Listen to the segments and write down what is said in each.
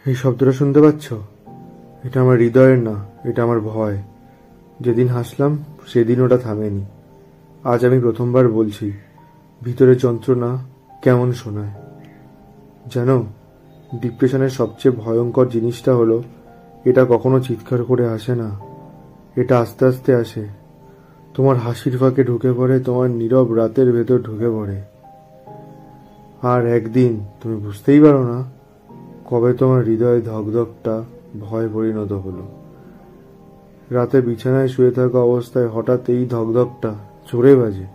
এই শব্দটা শুনতে পাচ্ছ? এটা আমার হৃদয়ের না, এটা আমার ভয়। যেদিন হাসলাম সেদিন ওটা থামেনি। আজ আমি প্রথমবার বলছি, ভিতরের যন্ত্রণা কেমন শোনায়। জানো, ডিপ্রেশনের সবচেয়ে ভয়ঙ্কর জিনিসটা হলো এটা কখনো চিৎকার করে আসে না, এটা আস্তে আস্তে আসে। তোমার হাসির ফাঁকে ঢুকে পড়ে, তোমার নীরব রাতের ভেতর ঢুকে পড়ে। আর একদিন তুমি বুঝতেই পারো না কবে তোমার হৃদয় ধকধকটা ভয় পরিণত হলো। রাতে বিছানায় শুয়ে থাকা অবস্থায় হঠাৎ এই ধকধকটা জোরে বাজে।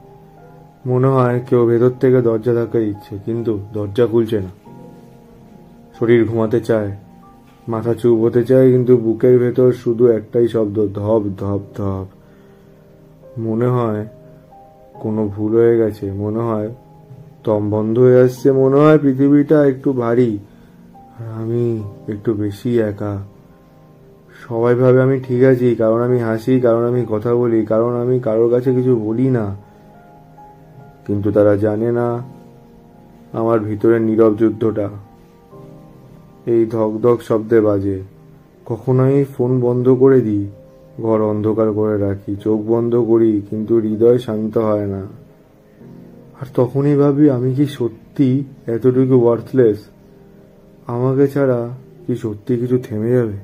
মনে হয় কেউ ভেতর থেকে দরজা ধাক্কা দিচ্ছে, কিন্তু দরজা খুলছে না। শরীর ঘুমাতে চায়, মাথা চুপ হতে চায়, কিন্তু বুকের ভেতর শুধু একটাই শব্দ, ধপ ধপ ধপ। মনে হয় কোনো ভুল হয়ে গেছে, মনে হয় দম বন্ধ হয়ে আসছে, মনে হয় পৃথিবীটা একটু ভারী আর আমি একটু বেশি একা। সবাই ভাবে আমি ঠিক আছি, কারণ আমি হাসি, কারণ আমি কথা বলি, কারণ আমি কারোর কাছে কিছু বলি না। কিন্তু তারা জানে না আমার ভিতরের নীরব যুদ্ধটা এই ধকধক শব্দে বাজে। কখনো আমি ফোন বন্ধ করে দিই, ঘর অন্ধকার করে রাখি, চোখ বন্ধ করি, কিন্তু হৃদয় শান্ত হয় না। আর তখনই ভাবি, আমি কি সত্যি এতটুকু ওয়ার্থলেস? আমাকে ছাড়া কি সত্যি কিছু থেমে যাবে?